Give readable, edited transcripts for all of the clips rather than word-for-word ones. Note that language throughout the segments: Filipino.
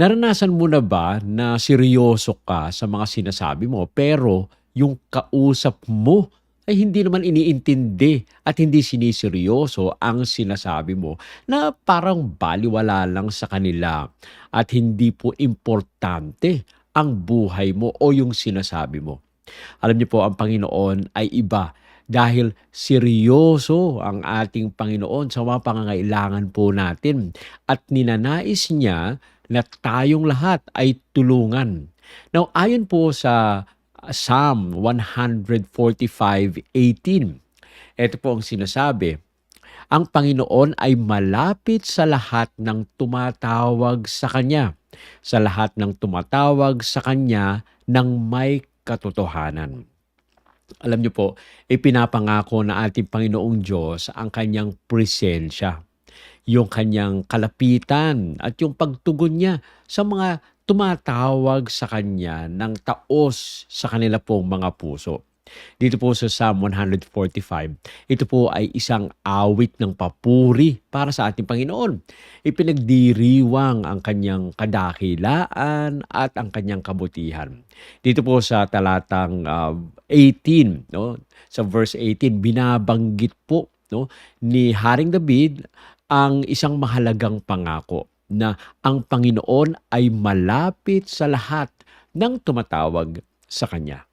Naranasan mo na ba na seryoso ka sa mga sinasabi mo pero yung kausap mo ay hindi naman iniintindi at hindi siniseryoso ang sinasabi mo na parang balewala lang sa kanila at hindi po importante ang buhay mo o yung sinasabi mo. Alam niyo po ang Panginoon ay iba dahil seryoso ang ating Panginoon sa mga pangangailangan po natin at ninanais niya na tayong lahat ay tulungan. Now, ayon po sa Psalm 145:18, ito po ang sinasabi, ang Panginoon ay malapit sa lahat ng tumatawag sa Kanya, sa lahat ng tumatawag sa Kanya ng may katotohanan. Alam niyo po, ipinapangako na ating Panginoong Diyos ang kanyang presensya, yung kanyang kalapitan at yung pagtugon niya sa mga tumatawag sa kanya ng taos sa kanila pong mga puso. Dito po sa Psalm 145, ito po ay isang awit ng papuri para sa ating Panginoon. Ipinagdiriwang ang kanyang kadakilaan at ang kanyang kabutihan. Dito po sa talatang 18, no, sa verse 18, binabanggit po, no, ni Haring David ang isang mahalagang pangako na ang Panginoon ay malapit sa lahat ng tumatawag sa Kanya.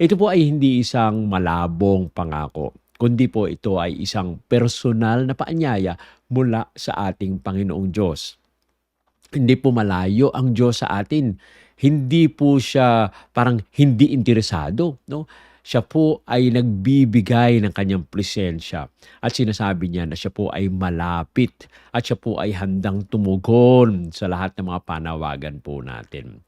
Ito po ay hindi isang malabong pangako, kundi po ito ay isang personal na paanyaya mula sa ating Panginoong Diyos. Hindi po malayo ang Diyos sa atin. Hindi po siya parang hindi interesado, no? Siya po ay nagbibigay ng kanyang presensya at sinasabi niya na siya po ay malapit at siya po ay handang tumugon sa lahat ng mga panawagan po natin.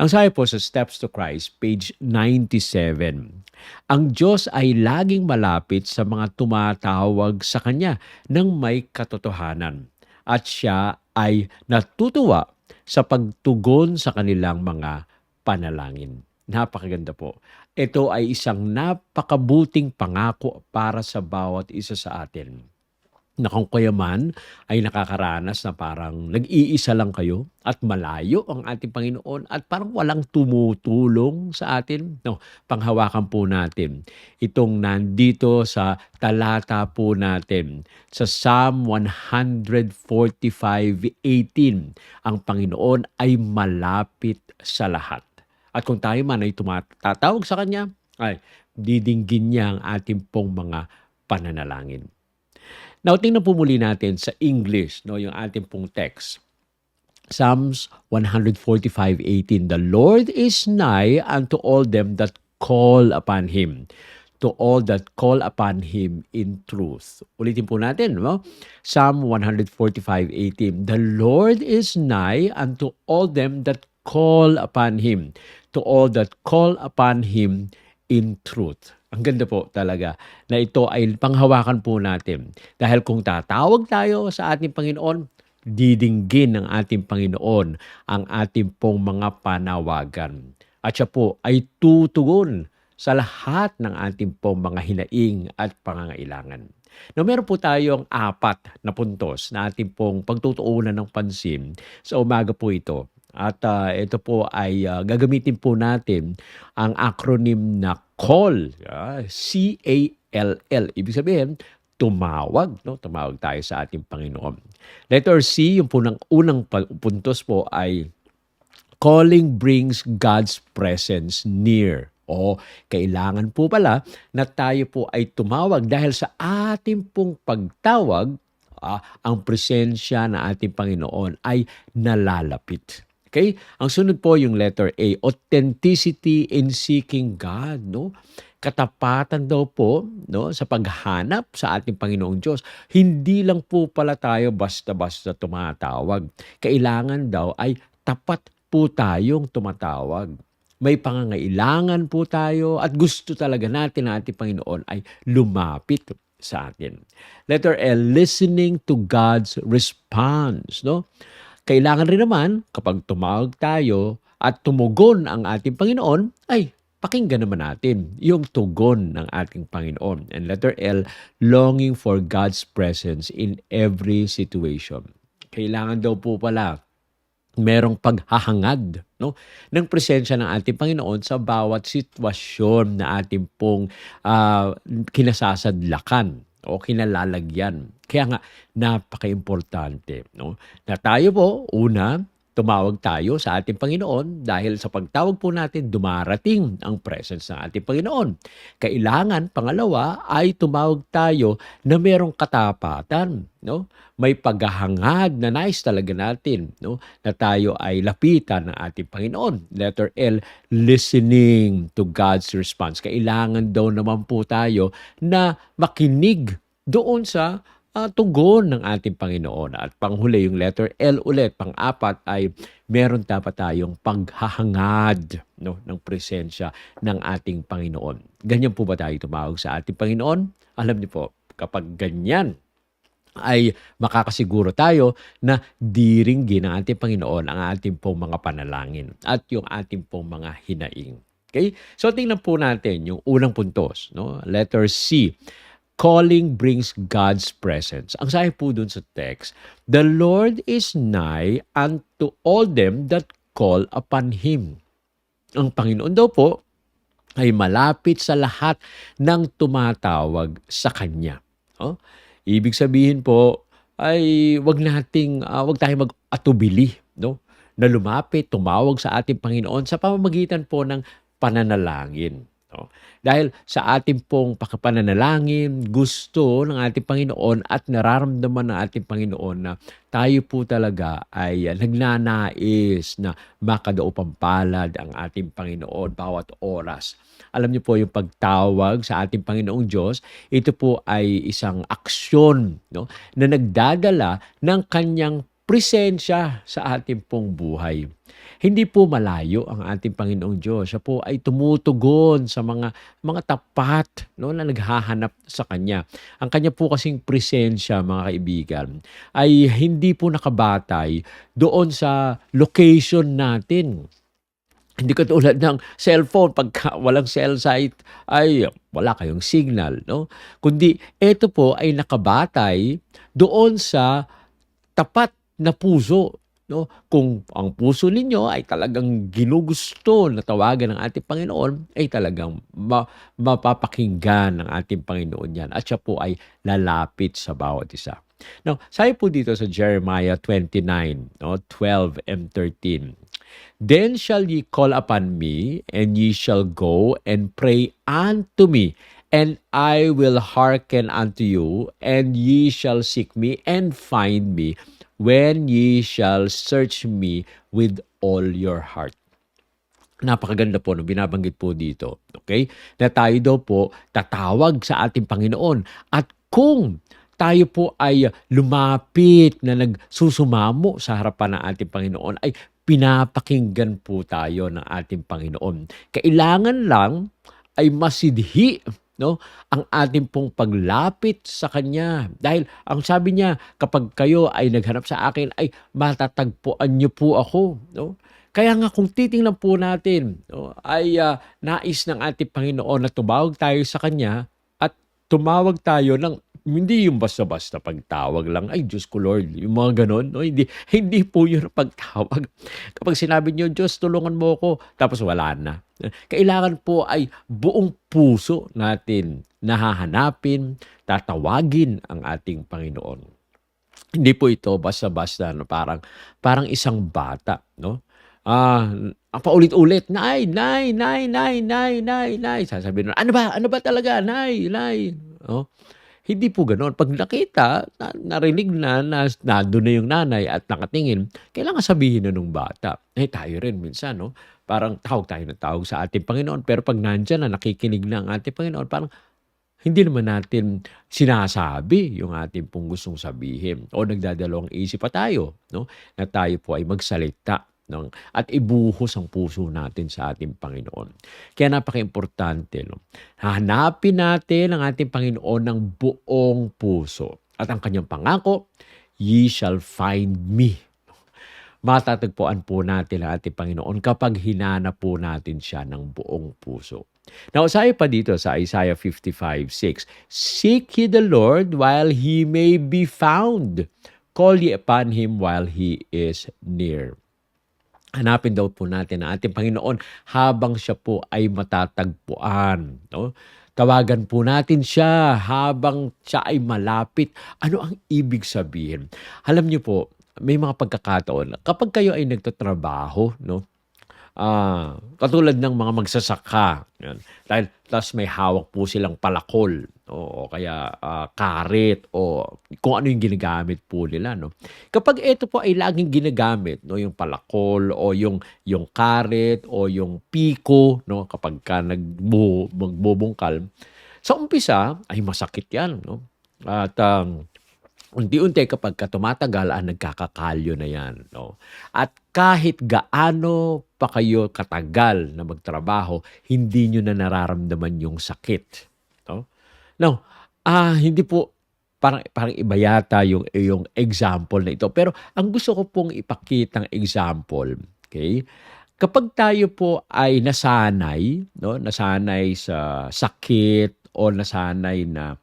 Ang sabi po sa Steps to Christ, page 97, ang Diyos ay laging malapit sa mga tumatawag sa Kanya ng may katotohanan at siya ay natutuwa sa pagtugon sa kanilang mga panalangin. Napakaganda po. Ito ay isang napakabuting pangako para sa bawat isa sa atin. Na kung kayo man ay nakakaranas na parang nag-iisa lang kayo at malayo ang ating Panginoon at parang walang tumutulong sa atin. No, panghawakan po natin itong nandito sa talata po natin sa Psalm 145:18. Ang Panginoon ay malapit sa lahat. At kung tayo man ay tumatawag sa Kanya, ay didinggin niya ang ating pong mga pananalangin. Now, tingnan po muli natin sa English, no, yung ating pong text. Psalms 145:18, the Lord is nigh unto all them that call upon Him, to all that call upon Him in truth. Ulitin po natin, no? Psalm 145:18, the Lord is nigh unto all them that call upon Him, to all that call upon Him in truth. Ang ganda po talaga na ito ay panghawakan po natin. Dahil kung tatawag tayo sa ating Panginoon, didinggin ng ating Panginoon ang ating pong mga panawagan. At siya po ay tutugon sa lahat ng ating pong mga hinaing at pangangailangan. Now, meron po tayong 4 na puntos na ating pong pagtutuunan ng pansin sa umaga po ito. At ito po ay gagamitin po natin ang acronym na CALL, C-A-L-L. Ibig sabihin, tumawag, no? Tumawag tayo sa ating Panginoon. Letter C, yung po ng unang puntos po ay calling brings God's presence near. O kailangan po pala na tayo po ay tumawag dahil sa ating pong pagtawag, ang presensya ng ating Panginoon ay nalalapit. Okay? Ang sunod po yung letter A, authenticity in seeking God, no? Katapatan daw po, no, sa paghanap sa ating Panginoong Diyos. Hindi lang po pala tayo basta-basta tumatawag. Kailangan daw ay tapat po tayong tumatawag. May pangangailangan po tayo at gusto talaga natin na ating Panginoon ay lumapit sa atin. Letter L, listening to God's response, no? Kailangan rin naman kapag tumawag tayo at tumugon ang ating Panginoon, ay pakinggan naman natin yung tugon ng ating Panginoon. And letter L, longing for God's presence in every situation. Kailangan daw po pala merong paghahangad, no, ng presensya ng ating Panginoon sa bawat sitwasyon na ating pong, kinasasadlakan o kinalalagyan. Kaya nga napakaimportante, no, na tayo po, una, tumawag tayo sa ating Panginoon dahil sa pagtawag po natin dumarating ang presence ng ating Panginoon. Kailangan, pangalawa, ay tumawag tayo na merong katapatan, no? May paghahangad na nais talaga natin, no, na tayo ay lapitan ng ating Panginoon. Letter L, listening to God's response. Kailangan daw naman po tayo na makinig doon sa tugon ng ating Panginoon. At panghuli, yung letter L ulit, pang-apat ay meron dapat tayong paghahangad, no, ng presensya ng ating Panginoon. Ganyan po ba tayo tumawag sa ating Panginoon? Alam niyo po, kapag ganyan, ay makakasiguro tayo na diringgin ng ating Panginoon ang ating pong mga panalangin at yung ating pong mga hinaing. Okay? So tingnan po natin yung unang puntos, no? Letter C. Calling brings God's presence. Ang sabi po dun sa text, the Lord is nigh unto all them that call upon Him. Ang Panginoon daw po ay malapit sa lahat ng tumatawag sa Kanya. Oh? Ibig sabihin po ay wag tayong mag-atubili, no, na lumapit, tumawag sa ating Panginoon sa pamamagitan po ng pananalangin, no. Dahil sa ating pong pananalangin, gusto ng ating Panginoon at nararamdaman ng ating Panginoon na tayo po talaga ay nagnanais na makadaop ang palad ang ating Panginoon bawat oras. Alam niyo po yung pagtawag sa ating Panginoong Diyos, ito po ay isang aksyon, no, na nagdadala ng kanyang presensya sa ating pong buhay. Hindi po malayo ang ating Panginoong Diyos. Siya po ay tumutugon sa mga tapat, no, na naghahanap sa Kanya. Ang Kanya po kasing presensya, mga kaibigan, ay hindi po nakabatay doon sa location natin. Hindi katulad ng cellphone, pagka walang cell site ay wala kayong signal, no? Kundi ito po ay nakabatay doon sa tapat na puso, no? Kung ang puso ninyo ay talagang ginugusto na tawagan ng ating Panginoon, ay talagang mapapakinggan ng ating Panginoon yan at siya po ay lalapit sa bawat isa. Now, sabi po dito sa Jeremiah 29, no, 12 and 13. Then shall ye call upon me, and ye shall go and pray unto me, and I will hearken unto you, and ye shall seek me and find me, when ye shall search me with all your heart. Napakaganda po no, binabanggit po dito, okay? Na tayo daw po tatawag sa ating Panginoon. At kung tayo po ay lumapit na nagsusumamo sa harapan ng ating Panginoon, ay pinapakinggan po tayo ng ating Panginoon. Kailangan lang ay masidhi, no, ang ating pong paglapit sa Kanya. Dahil ang sabi niya, kapag kayo ay naghanap sa akin, ay matatagpuan niyo po ako, no? Kaya nga kung titingnan po natin, no, ay nais ng ating Panginoon na tumawag tayo sa Kanya at tumawag tayo ng hindi yung basta-basta pagtawag lang, ay Diyos ko Lord, yung mga ganon, no? Hindi po yun ang pagtawag. Kapag sinabi niyo, Diyos, tulungan mo ako, tapos wala na. Kailangan po ay buong puso natin nahahanapin, tatawagin ang ating Panginoon. Hindi po ito basta-basta, no? Parang isang bata, no? Paulit-ulit, nay, nay, nay, nay, nay, nay, nay. Sasabihin na, ano ba talaga, nay, nay. Oh, hindi po gano'n. Pag nakita, narinig na nandun na yung nanay at nakatingin, kailangan sabihin na nung bata. Eh tayo rin minsan, no? Parang tawag tayo ng tawag sa ating Panginoon. Pero pag nandiyan na, nakikinig na ang ating Panginoon, parang hindi naman natin sinasabi yung ating pong gustong sabihin. O nagdadalawang isip pa tayo, no? Na tayo po ay magsalita, no? At ibuhos ang puso natin sa ating Panginoon. Kaya napaka-importante, no? Hahanapin natin ang ating Panginoon ng buong puso. At ang kanyang pangako, ye shall find me. Matatagpuan po natin ang ating Panginoon kapag hinanap po natin siya ng buong puso. Now, sabi pa dito sa Isaiah 55:6, seek ye the Lord while He may be found. Call ye upon Him while He is near. Hanapin daw po natin ang ating Panginoon habang siya po ay matatagpuan, 'no? Tawagan po natin siya habang siya ay malapit. Ano ang ibig sabihin? Alam niyo po, may mga pagkakataon kapag kayo ay nagtatrabaho, 'no, katulad ng mga magsasaka, 'yan. Dahil ta's may hawak po silang palakol, o kaya, karet o kung ano yung ginagamit po nila, 'no. Kapag ito po ay laging ginagamit, 'no, yung palakol o yung karet o yung piko, 'no, kapagka magbubungkal, sa umpisa ay masakit 'yan, 'no, at, unti-unti kapagka tumatagal, nagkakakalyo na 'yan, 'no. At kahit gaano pa kayo katagal na magtrabaho, hindi niyo na nararamdaman yung sakit, 'no. Now, hindi po parang parang iba yata yung example na ito, pero ang gusto ko pong ipakitang example, okay. Kapag tayo po ay nasanay, 'no, nasanay sa sakit o nasanay na,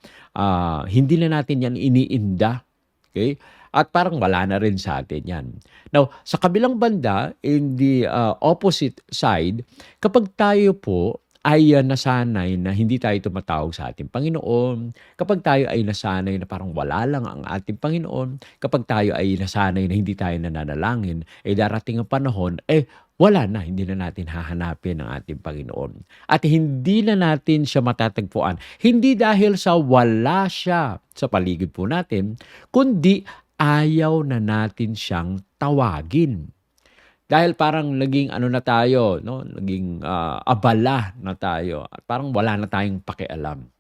hindi na natin 'yan iniinda, okay. At parang wala na rin sa atin 'yan. Now, sa kabilang banda, in the, opposite side, kapag tayo po ay, nasanay na hindi tayo tumatawag sa ating Panginoon, kapag tayo ay nasanay na parang wala lang ang ating Panginoon, kapag tayo ay nasanay na hindi tayo nananalangin, darating ang panahon, wala na, hindi na natin hahanapin ang ating Panginoon. At hindi na natin siya matatagpuan, hindi dahil sa wala siya sa paligid po natin, kundi ayaw na natin siyang tawagin. Dahil parang naging ano na tayo, 'no, naging, abala na tayo at parang wala na tayong pakialam.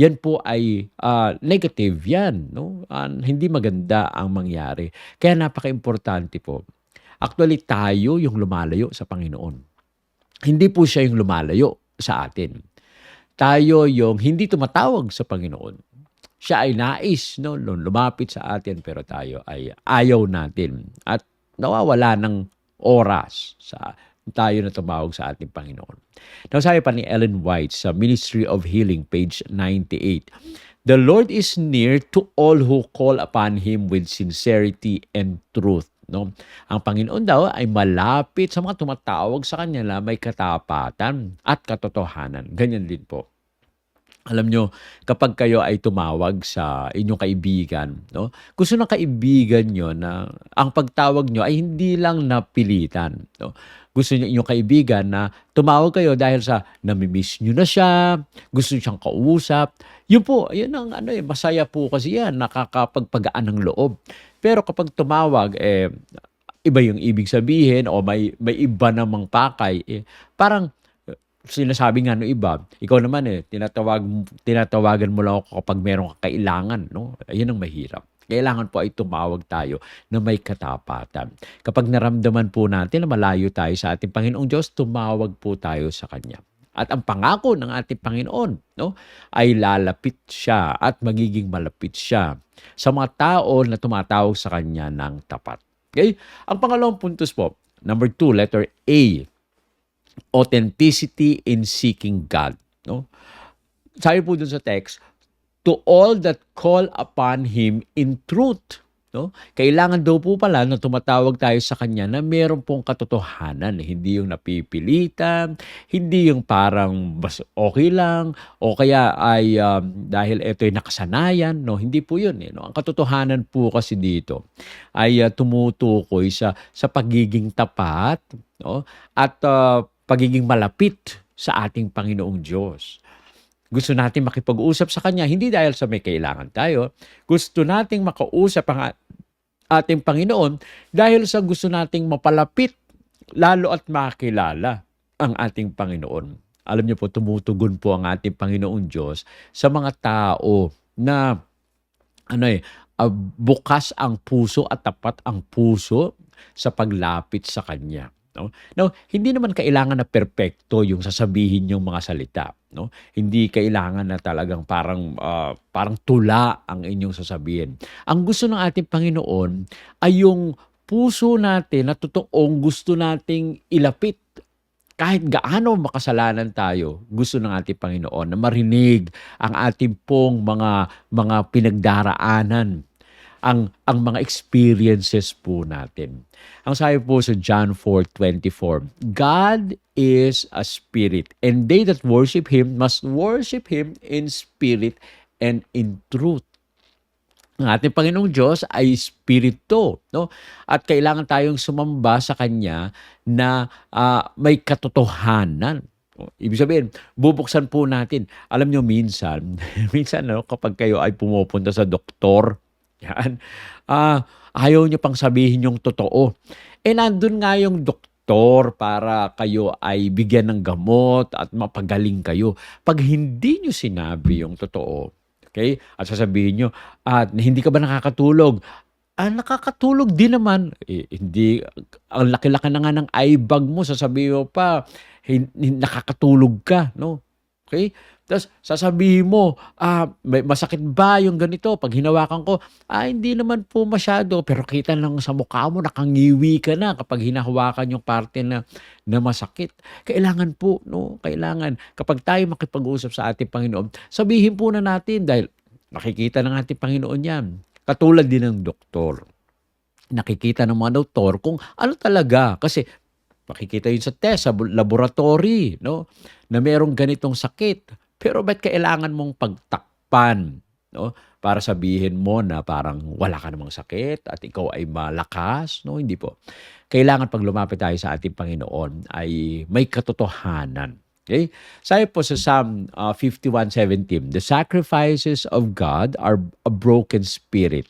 Yan po ay, negative yan, 'no, hindi maganda ang mangyari. Kaya napakaimportante po. Actually, tayo yung lumalayo sa Panginoon. Hindi po siya yung lumalayo sa atin. Tayo yung hindi tumatawag sa Panginoon. Siya ay nais, 'no, lumapit sa atin pero tayo ay ayaw natin at nawawala ng oras sa tayo na tumawag sa ating Panginoon. Now, sabi pa ni Ellen White sa Ministry of Healing, page 98, "The Lord is near to all who call upon Him with sincerity and truth." No? Ang Panginoon daw ay malapit sa mga tumatawag sa Kanya na may katapatan at katotohanan. Ganyan din po. Alam nyo, kapag kayo ay tumawag sa inyong kaibigan, 'no, gusto ng kaibigan niyo na ang pagtawag niyo ay hindi lang napilitan, 'no. Gusto niyo inyong kaibigan na tumawag kayo dahil sa nami-miss niyo na siya, gusto niyo siyang kausap. Yun po, yun ang ano, masaya po kasi yan, nakakapagpagaan ng loob. Pero kapag tumawag, iba yung ibig sabihin o may iba namang pakay, parang sinasabi nga nung iba, ikaw naman, tinatawagan mo lang ako kapag meron kang kailangan, 'no? Ayun ang mahirap. Kailangan po ay tumawag tayo na may katapatan. Kapag naramdaman po natin na malayo tayo sa ating Panginoong Diyos, tumawag po tayo sa Kanya. At ang pangako ng ating Panginoon, 'no, ay lalapit siya at magiging malapit siya sa mga tao na tumatawag sa Kanya ng tapat. Okay? Ang pangalawang puntos po, number 2, letter A, authenticity in seeking God, 'no? Sabi po dun sa text, "To all that call upon Him in truth." 'No? Kailangan daw po pala na tumatawag tayo sa Kanya na meron pong katotohanan, hindi yung napipilitan, hindi yung parang bas okey lang o kaya ay, dahil ito'y nakasanayan, 'no, hindi po yun, 'no. Ang katotohanan po kasi dito ay, tumutukoy sa pagiging tapat, 'no, at, pagiging malapit sa ating Panginoong Diyos. Gusto nating makipag-usap sa Kanya hindi dahil sa may kailangan tayo, gusto nating makausap ang ating Panginoon dahil sa gusto nating mapalapit lalo at makilala ang ating Panginoon. Alam niyo po, tumutugon po ang ating Panginoong Diyos sa mga tao na ano, bukas ang puso at tapat ang puso sa paglapit sa Kanya, 'no. Now, hindi naman kailangan na perpekto yung sasabihin niyong mga salita, 'no. Hindi kailangan na talagang parang tula ang inyong sasabihin. Ang gusto ng ating Panginoon ay yung puso natin na totoong gusto nating ilapit. Kahit gaano makasalanan tayo, gusto ng ating Panginoon na marinig ang ating pong mga pinagdaraanan. ang mga experiences po natin. Ang sabi po sa John 4:24, God is a spirit, and they that worship Him must worship Him in spirit and in truth. Ang ating Panginoong Diyos ay espiritu, no? At kailangan tayong sumamba sa Kanya na may katotohanan. Ibig sabihin, bubuksan po natin. Alam nyo, minsan, minsan no, kapag kayo ay pumupunta sa doktor, yan, ayaw nyo pang sabihin yung totoo. Nandun nga yung doktor para kayo ay bigyan ng gamot at mapagaling kayo. Pag hindi nyo sinabi yung totoo, okay? At sasabihin nyo, hindi ka ba nakakatulog? Nakakatulog din naman. Hindi, ang laki-laki na nga ng eye bag mo, sasabihin mo pa, nakakatulog ka, no? Okay? Tapos sasabihin mo, masakit ba yung ganito? Pag hinawakan ko, hindi naman po masyado. Pero kita lang sa mukha mo, nakangiwi ka na kapag hinahawakan yung parte na masakit. Kailangan po, no? Kailangan, kapag tayo makipag-usap sa ating Panginoon, sabihin po na natin dahil nakikita ng ating Panginoon yan. Katulad din ng doktor. Nakikita ng mga doktor kung ano talaga. Kasi makikita yun sa test, sa laboratory, no? Na merong ganitong sakit. Pero ba't kailangan mong pagtakpan, no? Para sabihin mo na parang wala ka namang sakit at ikaw ay malakas, no? Hindi po. Kailangan pag lumapit tayo sa ating Panginoon ay may katotohanan. Okay? Sabi po sa Psalm 51:17, the sacrifices of God are a broken spirit,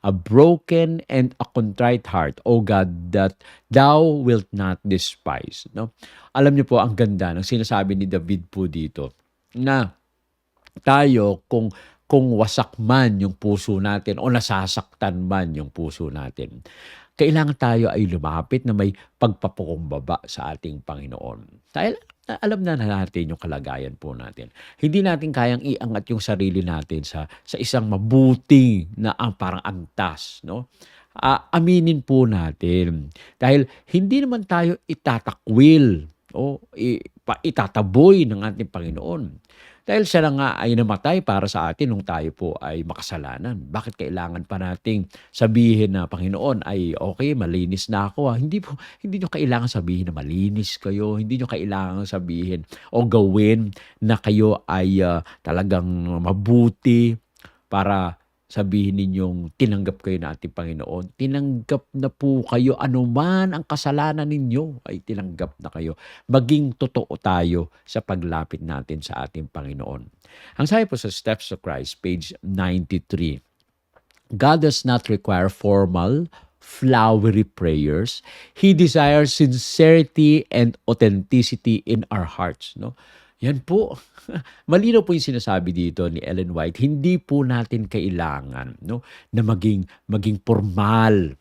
a broken and a contrite heart, O God, that Thou wilt not despise. No? Alam niyo po, ang ganda ng sinasabi ni David po dito, na tayo kung wasak man yung puso natin o nasasaktan man yung puso natin, kailangan tayo ay lumapit na may pagpapakumbaba sa ating Panginoon. Dahil alam na natin yung kalagayan po natin. Hindi natin kayang iangat yung sarili natin sa isang mabuti na parang antas, no? Aminin po natin. Dahil hindi naman tayo itatakwil o itataboy ng ating Panginoon. Dahil siya na nga ay namatay para sa atin nung tayo po ay makasalanan. Bakit kailangan pa nating sabihin na, Panginoon, ay okay, malinis na ako. Hindi nyo kailangan sabihin na malinis kayo. Hindi nyo kailangan sabihin o gawin na kayo ay talagang mabuti para sabihin ninyong tinanggap kayo na ating Panginoon. Tinanggap na po kayo, anuman ang kasalanan ninyo ay tinanggap na kayo. Maging totoo tayo sa paglapit natin sa ating Panginoon. Ang sabi po sa Steps of Christ, page 93, God does not require formal, flowery prayers. He desires sincerity and authenticity in our hearts. No? Yan po. Malinaw po yung sinasabi dito ni Ellen White. Hindi po natin kailangan, no, na maging formal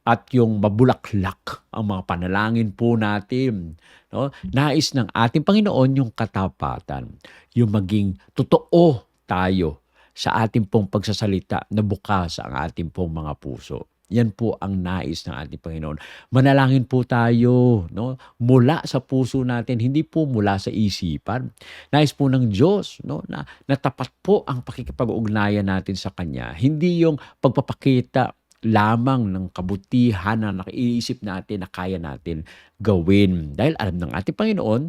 at yung mabulaklak ang mga panalangin po natin. No? Nais ng ating Panginoon yung katapatan. Yung maging totoo tayo sa ating pong pagsasalita na bukas ang ating pong mga puso. Yan po ang nais ng ating Panginoon. Manalangin po tayo, no? Mula sa puso natin, hindi po mula sa isipan. Nais po ng Diyos, no? na tapat po ang pakikipag-ugnayan natin sa Kanya. Hindi yung pagpapakita lamang ng kabutihan na nakiisip natin na kaya natin gawin. Dahil alam ng ating Panginoon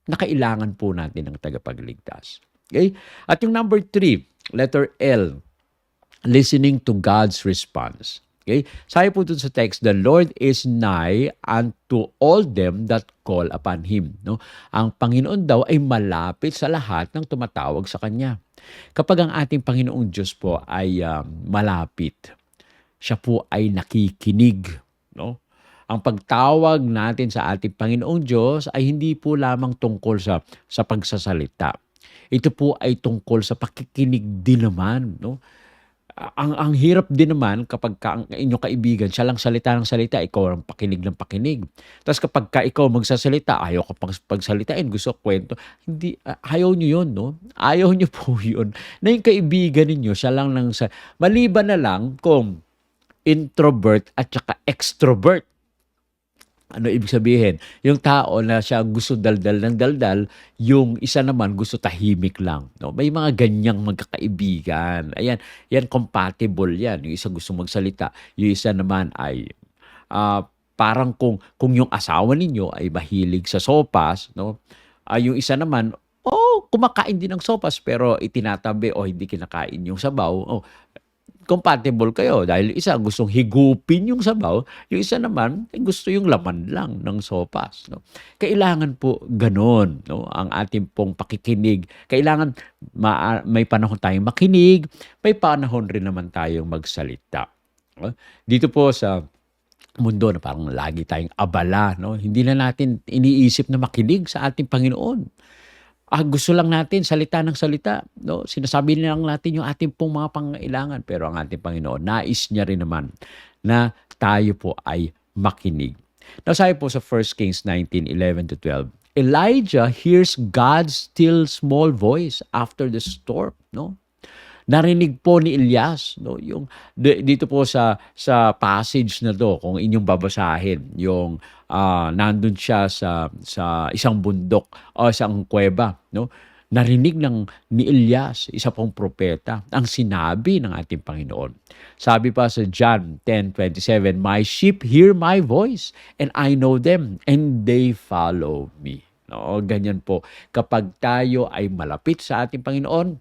na kailangan po natin ng tagapagligtas. Okay? At yung number 3, letter L, listening to God's response. Okay? Sabi po dun sa text, the Lord is nigh unto all them that call upon Him. No? Ang Panginoon daw ay malapit sa lahat ng tumatawag sa Kanya. Kapag ang ating Panginoong Diyos po ay malapit, siya po ay nakikinig. No? Ang pagtawag natin sa ating Panginoong Diyos ay hindi po lamang tungkol sa pagsasalita. Ito po ay tungkol sa pakikinig din naman, no? Ang hirap din naman kapag ang inyong kaibigan, siya lang salita ng salita, ikaw ang pakinig ng pakinig. Tapos kapag ikaw magsasalita, ayaw ka pang pagsalitain, gusto kwento, hindi, ayaw nyo yun, no? Ayaw nyo po yun. Na yung kaibigan ninyo, siya lang maliban na lang kung introvert at saka extrovert. Ano ibig sabihin? Yung tao na siya gusto daldal ng daldal, yung isa naman gusto tahimik lang, 'no? May mga ganyang magkakaibigan, ayan, 'yan compatible 'yan. Yung isa gusto magsalita, yung isa naman ay, parang kung yung asawa ninyo ay mahilig sa sopas, 'no, yung isa naman, kumakain din ng sopas pero itinatabi o hindi kinakain yung sabaw, compatible kayo dahil isa gustong higupin yung sabaw, yung isa naman gusto yung laman lang ng sopas, 'no. Kailangan po gano'n, 'no, ang ating pong pakikinig. Kailangan may panahon tayong makinig, may panahon rin naman tayong magsalita, 'no. Dito po sa mundo na parang lagi tayong abala, 'no, hindi na natin iniisip na makinig sa ating Panginoon. Gusto lang natin salita ng salita, 'no, sinasabi lang natin yung ating pong mga pangangailangan, pero ang ating Panginoon nais niya rin naman na tayo po ay makinig. Now sabi po sa 1 Kings 19:11-12, Elijah hears God's still small voice after the storm, 'no? Narinig po ni Elias, 'no, yung dito po sa passage na 'to kung inyong babasahin yung, nandun siya sa isang bundok o isang kuweba, 'no. Narinig ni Elias, isa pong propeta, ang sinabi ng ating Panginoon. Sabi pa sa John 10:27, "My sheep hear my voice, and I know them, and they follow me." Oo, ganyan po. Kapag tayo ay malapit sa ating Panginoon,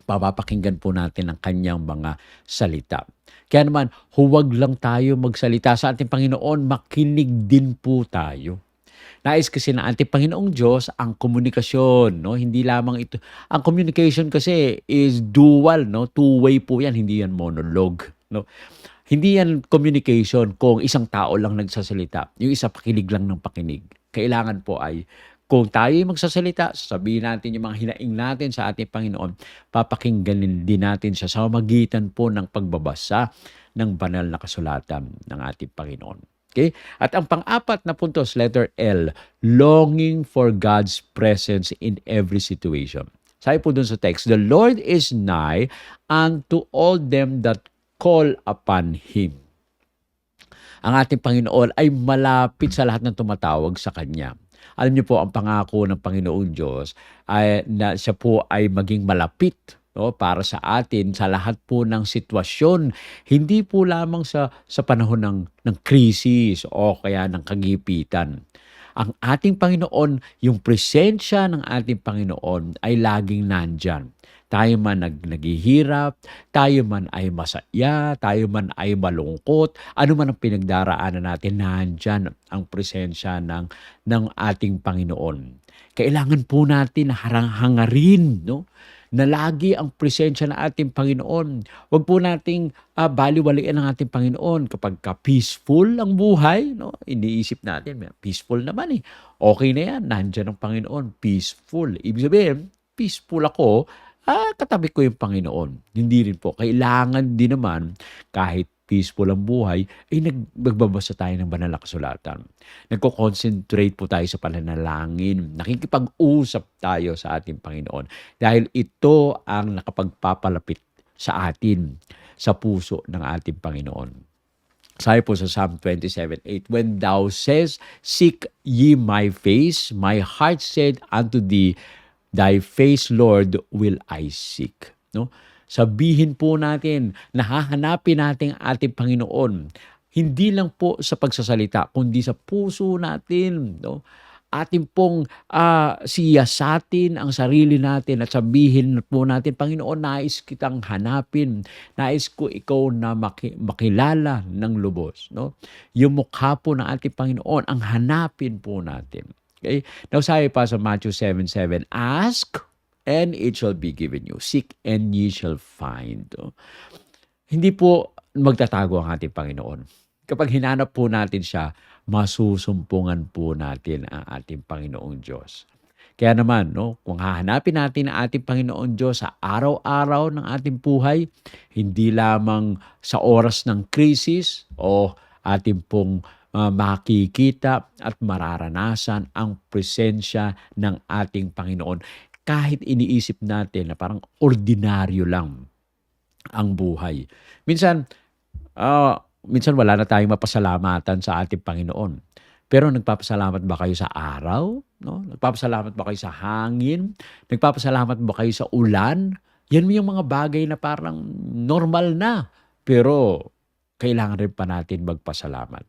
papapakinggan po natin ang kanyang mga salita. Kaya naman, huwag lang tayo magsalita sa ating Panginoon, makinig din po tayo. Nais kasi ng ating Panginoong Diyos ang komunikasyon, 'no, hindi lamang ito ang communication kasi is dual, 'no, two-way po 'yan, hindi 'yan monologue, 'no. Hindi 'yan communication kung isang tao lang nagsasalita, yung isa pakinig lang ng pakinig. Kailangan po ay kung tayo'y magsasalita, sasabihin natin yung mga hinaing natin sa ating Panginoon, papakinggan din natin siya sa magitan po ng pagbabasa ng banal na kasulatan ng ating Panginoon. Okay? At ang pang-apat na puntos, letter L, longing for God's presence in every situation. Sabi po dun sa text, "The Lord is nigh unto all them that call upon Him." Ang ating Panginoon ay malapit sa lahat ng tumatawag sa Kanya. Alam niyo po, ang pangako ng Panginoong Diyos ay na siya po ay maging malapit, 'no, para sa atin sa lahat po ng sitwasyon. Hindi po lamang sa panahon ng krisis o kaya ng kagipitan. Ang ating Panginoon, yung presensya ng ating Panginoon ay laging nandyan. Tayo man naghihirap, tayo man ay masaya, tayo man ay malungkot, ano man ang pinagdaraanan natin, nandyan ang presensya ng ating Panginoon. Kailangan po natin hangarin, 'no, na lagi ang presensya ng ating Panginoon. Huwag po nating balewalain ang ating Panginoon kapagka peaceful ang buhay, 'no, iniisip natin, peaceful naman, eh, okey na 'yan, nandiyan ang Panginoon, peaceful. Ibig sabihin, peaceful ako, katabi ko yung Panginoon. Hindi rin po. Kailangan din naman kahit peaceful ang buhay, ay nagbabasa tayo ng banal na kasulatan. Nagko-concentrate po tayo sa pananalangin. Nakikipag-usap tayo sa ating Panginoon. Dahil ito ang nakapagpapalapit sa atin, sa puso ng ating Panginoon. Sabi po sa Psalm 27:8, "When thou sayest, seek ye my face, my heart said unto thee, thy face, Lord, will I seek." No? Sabihin po natin, nahahanapin natin ang ating Panginoon. Hindi lang po sa pagsasalita, kundi sa puso natin. No? Ating pong siyasatin ang sarili natin at sabihin po natin, "Panginoon, nais kitang hanapin. Nais ko ikaw na makilala ng lubos." No? Yung mukha po ng ating Panginoon, ang hanapin po natin. Okay? Now, sabi pa sa Matthew 7:7, "Ask, and it shall be given you. Seek, and ye shall find." Hindi po magtatago ang ating Panginoon. Kapag hinanap po natin siya, masusumpungan po natin ang ating Panginoong Diyos. Kaya naman, no, kung hahanapin natin ang ating Panginoon Diyos sa araw-araw ng ating buhay, hindi lamang sa oras ng krisis o ating pong makikita at mararanasan ang presensya ng ating Panginoon. Kahit iniisip natin na parang ordinaryo lang ang buhay. Minsan, minsan wala na tayong mapasalamatan sa ating Panginoon. Pero nagpapasalamat ba kayo sa araw? No? Nagpapasalamat ba kayo sa hangin? Nagpapasalamat ba kayo sa ulan? Yan yung mga bagay na parang normal na. Pero kailangan rin pa natin magpasalamat.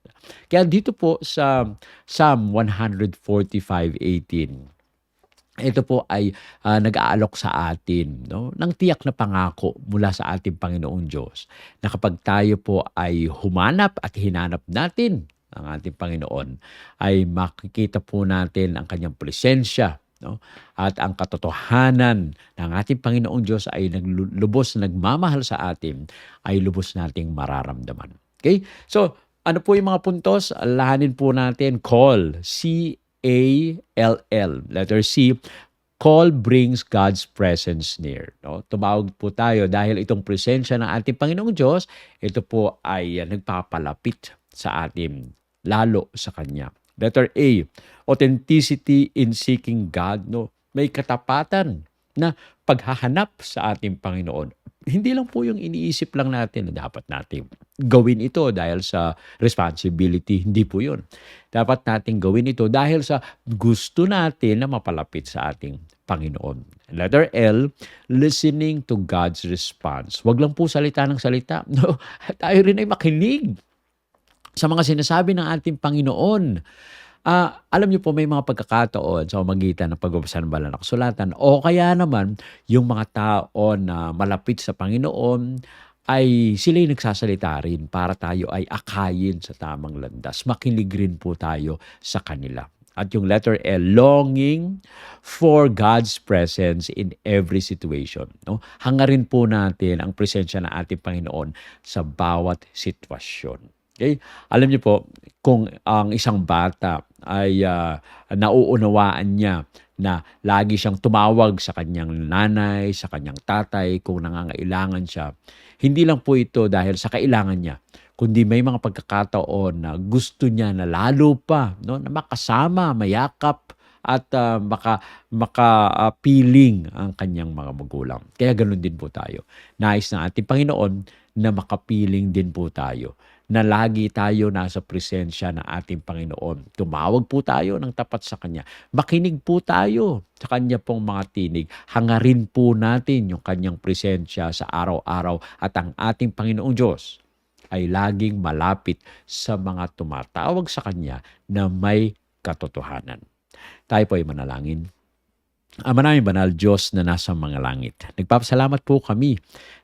Kaya dito po sa Psalm 145:18, ito po ay nag-aalok sa atin, no, ng tiyak na pangako mula sa ating Panginoong Diyos na kapag tayo po ay humanap at hinanap natin ang ating Panginoon, ay makikita po natin ang kanyang presensya, no, at ang katotohanan ng ating Panginoong Diyos ay lubos na nagmamahal sa atin, ay lubos nating mararamdaman. Okay? So, ano po yung mga puntos? Alahanin po natin. Call. C-A-L-L. Letter C. Call brings God's presence near. No? Tumawag po tayo dahil itong presensya ng ating Panginoong Diyos, ito po ay nagpapalapit sa atin, lalo sa Kanya. Letter A. Authenticity in seeking God. No? May katapatan na paghahanap sa ating Panginoon. Hindi lang po yung iniisip lang natin na dapat natin gawin ito dahil sa responsibility. Hindi po yun. Dapat natin gawin ito dahil sa gusto natin na mapalapit sa ating Panginoon. Letter L, listening to God's response. Huwag lang po salita ng salita. No, tayo rin ay makinig sa mga sinasabi ng ating Panginoon. Alam niyo po, may mga pagkakataon sa pamamagitan ng pagbabasa ng banal na kasulatan o kaya naman yung mga tao na malapit sa Panginoon ay sila'y nagsasalita rin para tayo ay akayin sa tamang landas. Makinig rin po tayo sa kanila. At yung letter L, longing for God's presence in every situation. No? Hangarin po natin ang presensya ng ating Panginoon sa bawat sitwasyon. Okay? Alam niyo po, kung ang isang bata ay nauunawaan niya na lagi siyang tumawag sa kanyang nanay, sa kanyang tatay kung nangangailangan siya, hindi lang po ito dahil sa kailangan niya, kundi may mga pagkakataon na gusto niya na lalo pa, no, na makasama, mayakap, at makapiling ang kanyang mga magulang. Kaya ganoon din po tayo. Nais ng ating Panginoon na makapiling din po tayo, na lagi tayo nasa presensya ng ating Panginoon. Tumawag po tayo ng tapat sa Kanya. Makinig po tayo sa Kanya pong mga tinig. Hangarin po natin yung Kanyang presensya sa araw-araw at ang ating Panginoong Diyos ay laging malapit sa mga tumatawag sa Kanya na may katotohanan. Tayo po ay manalangin. Ama namin banal, Diyos na nasa mga langit. Nagpapasalamat po kami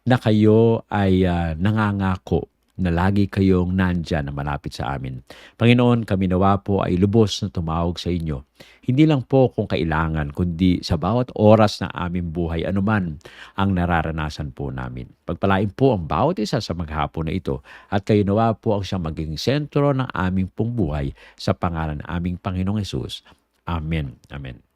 na kayo ay nangangako na lagi kayong nandyan na malapit sa amin. Panginoon, kami nawa po ay lubos na tumawag sa inyo. Hindi lang po kung kailangan, kundi sa bawat oras na aming buhay, anuman ang nararanasan po namin. Pagpalain po ang bawat isa sa maghapon na ito at kayo nawa po ang siyang maging sentro ng aming pong buhay sa pangalan ng aming Panginoong Hesus. Amen. Amen.